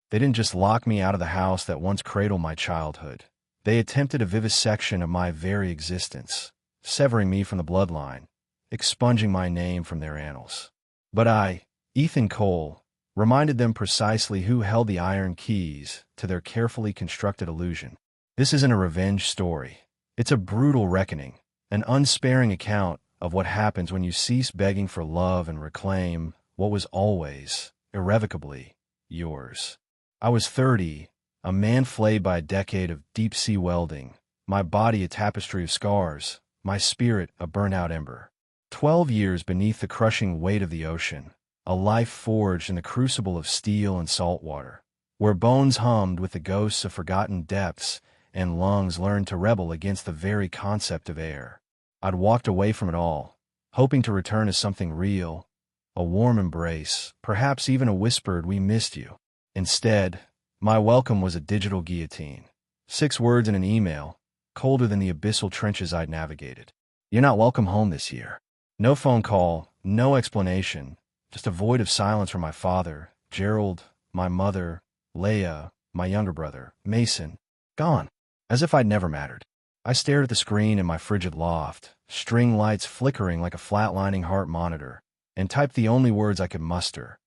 They didn't just lock me out of the house that once cradled my childhood. They attempted a vivisection of my very existence, severing me from the bloodline, expunging my name from their annals. But I, Ethan Cole, reminded them precisely who held the iron keys to their carefully constructed illusion. This isn't a revenge story. It's a brutal reckoning, an unsparing account of what happens when you cease begging for love and reclaim what was always, irrevocably, yours. I was 30, a man flayed by a decade of deep-sea welding, my body a tapestry of scars, my spirit a burnt-out ember. 12 years beneath the crushing weight of the ocean, a life forged in the crucible of steel and salt water, where bones hummed with the ghosts of forgotten depths and lungs learned to rebel against the very concept of air. I'd walked away from it all, hoping to return as something real, a warm embrace, perhaps even a whispered "we missed you." Instead, my welcome was a digital guillotine. 6 words in an email, colder than the abyssal trenches I'd navigated. "You're not welcome home this year." No phone call, no explanation, just a void of silence from my father, Gerald, my mother, Leah, my younger brother, Mason. Gone. As if I'd never mattered. I stared at the screen in my frigid loft, string lights flickering like a flatlining heart monitor, and typed the only words I could muster.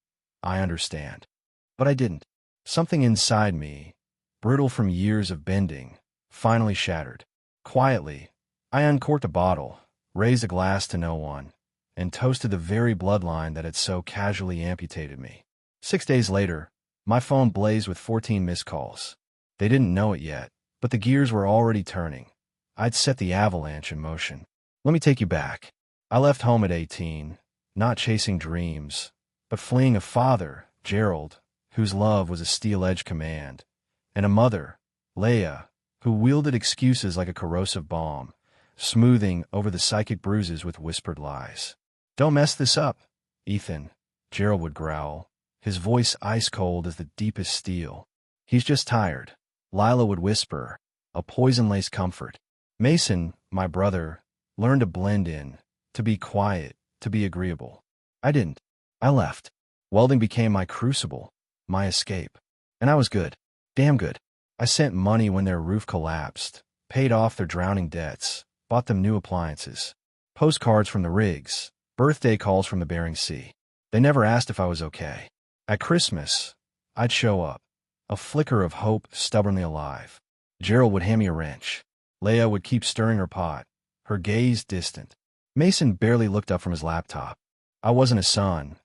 I understand. But I didn't. Something inside me, brittle from years of bending, finally shattered. Quietly, I uncorked a bottle, raised a glass to no one, and toasted the very bloodline that had so casually amputated me. 6 days later, my phone blazed with 14 missed calls. They didn't know it yet, but the gears were already turning. I'd set the avalanche in motion. Let me take you back. I left home at 18, not chasing dreams, but fleeing a father, Gerald, whose love was a steel-edged command, and a mother, Leah, who wielded excuses like a corrosive bomb, smoothing over the psychic bruises with whispered lies. "Don't mess this up, Ethan," Gerald would growl, his voice ice-cold as the deepest steel. "He's just tired," Lila would whisper, a poison-laced comfort. Mason, my brother, learned to blend in, to be quiet, to be agreeable. I didn't. I left. Welding became my crucible, my escape. And I was good. Damn good. I sent money when their roof collapsed, paid off their drowning debts, bought them new appliances, postcards from the rigs, birthday calls from the Bering Sea. They never asked if I was okay. At Christmas, I'd show up, a flicker of hope stubbornly alive. Gerald would hand me a wrench. Leah would keep stirring her pot, her gaze distant. Mason barely looked up from his laptop. I wasn't a son.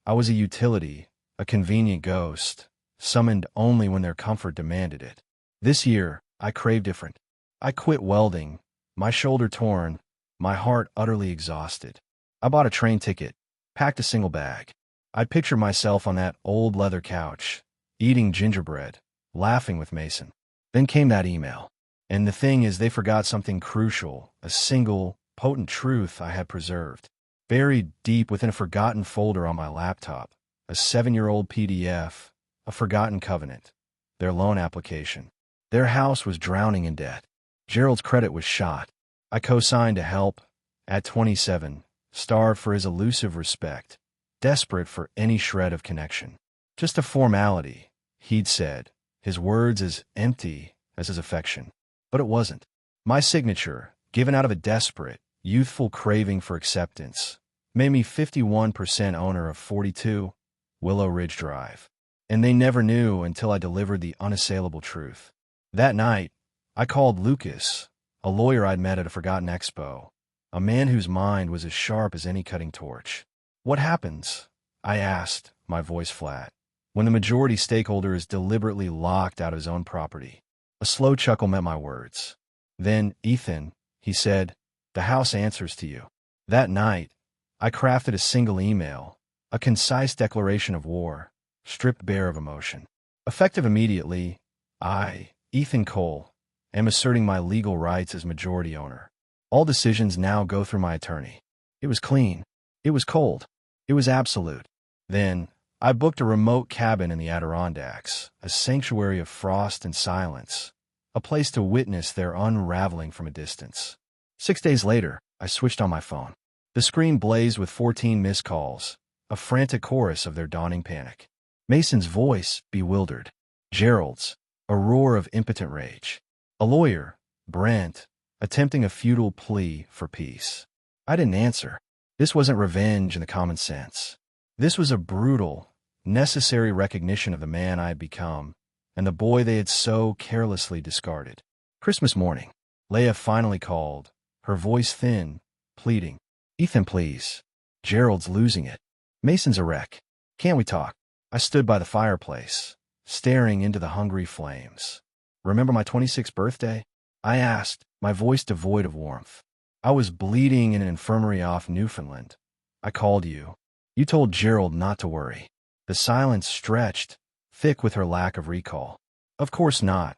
I was a utility, a convenient ghost, summoned only when their comfort demanded it. This year, I craved different. I quit welding, my shoulder torn, my heart utterly exhausted. I bought a train ticket, packed a single bag. I pictured myself on that old leather couch, eating gingerbread, laughing with Mason. Then came that email. And the thing is, they forgot something crucial, a single, potent truth I had preserved. Buried deep within a forgotten folder on my laptop, a 7-year-old PDF, a forgotten covenant, their loan application. Their house was drowning in debt. Gerald's credit was shot. I co-signed to help, at 27, starved for his elusive respect, desperate for any shred of connection. Just a formality, he'd said, his words as empty as his affection. But it wasn't. My signature, given out of a desperate, youthful craving for acceptance, made me 51% owner of 42 Willow Ridge Drive. And they never knew until I delivered the unassailable truth. That night, I called Lucas, a lawyer I'd met at a forgotten expo, a man whose mind was as sharp as any cutting torch. "What happens?" I asked, my voice flat, "when the majority stakeholder is deliberately locked out of his own property?" A slow chuckle met my words. "Then, Ethan," he said, "the house answers to you." That night, I crafted a single email, a concise declaration of war, stripped bare of emotion. Effective immediately, I, Ethan Cole, am asserting my legal rights as majority owner. All decisions now go through my attorney. It was clean. It was cold. It was absolute. Then, I booked a remote cabin in the Adirondacks, a sanctuary of frost and silence, a place to witness their unraveling from a distance. 6 days later, I switched on my phone. The screen blazed with 14 missed calls, a frantic chorus of their dawning panic. Mason's voice, bewildered. Gerald's, a roar of impotent rage. A lawyer, Brent, attempting a futile plea for peace. I didn't answer. This wasn't revenge in the common sense. This was a brutal, necessary recognition of the man I had become and the boy they had so carelessly discarded. Christmas morning, Leia finally called, her voice thin, pleading. Ethan, please. Gerald's losing it. Mason's a wreck. Can't we talk? I stood by the fireplace, staring into the hungry flames. Remember my 26th birthday? I asked, my voice devoid of warmth. I was bleeding in an infirmary off Newfoundland. I called you. You told Gerald not to worry. The silence stretched, thick with her lack of recall. Of course not.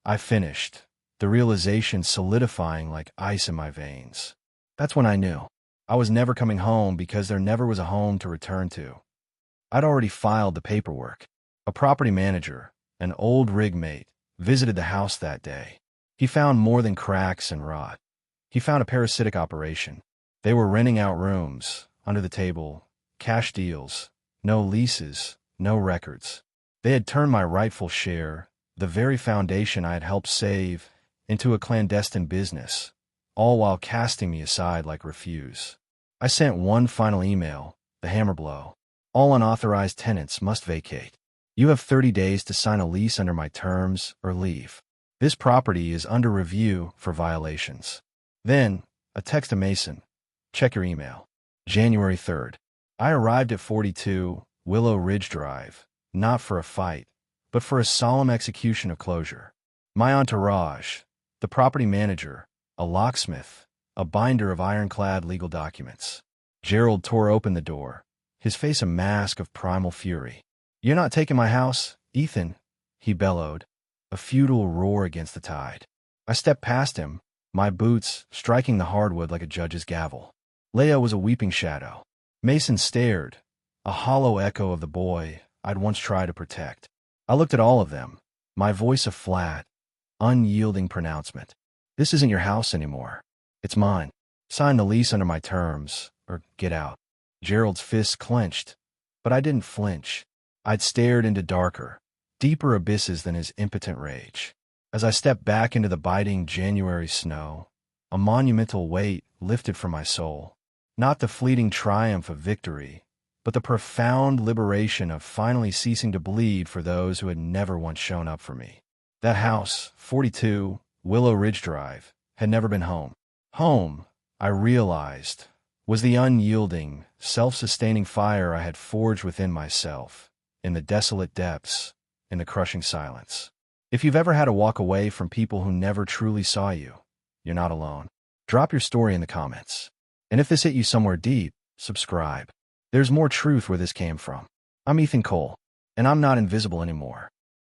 I finished, the realization solidifying like ice in my veins. That's when I knew. I was never coming home because there never was a home to return to. I'd already filed the paperwork. A property manager, an old rig mate, visited the house that day. He found more than cracks and rot. He found a parasitic operation. They were renting out rooms, under the table, cash deals, no leases, no records. They had turned my rightful share, the very foundation I had helped save, into a clandestine business, all while casting me aside like refuse. I sent one final email, the hammer blow. All unauthorized tenants must vacate. You have 30 days to sign a lease under my terms or leave. This property is under review for violations. Then, a text to Mason. Check your email. January 3rd. I arrived at 42 Willow Ridge Drive, not for a fight, but for a solemn execution of closure. My entourage, the property manager, a locksmith, a binder of ironclad legal documents. Gerald tore open the door, his face a mask of primal fury. You're not taking my house, Ethan, he bellowed, a futile roar against the tide. I stepped past him, my boots striking the hardwood like a judge's gavel. Leia was a weeping shadow. Mason stared, a hollow echo of the boy I'd once tried to protect. I looked at all of them, my voice a flat, unyielding pronouncement. This isn't your house anymore. It's mine. Sign the lease under my terms, or get out. Gerald's fists clenched, but I didn't flinch. I'd stared into darker, deeper abysses than his impotent rage. As I stepped back into the biting January snow, a monumental weight lifted from my soul. Not the fleeting triumph of victory, but the profound liberation of finally ceasing to bleed for those who had never once shown up for me. That house, 42 Willow Ridge Drive, had never been home. Home, I realized, was the unyielding, self-sustaining fire I had forged within myself, in the desolate depths, in the crushing silence. If you've ever had to walk away from people who never truly saw you, you're not alone. Drop your story in the comments. And if this hit you somewhere deep, subscribe. There's more truth where this came from. I'm Ethan Cole, and I'm not invisible anymore.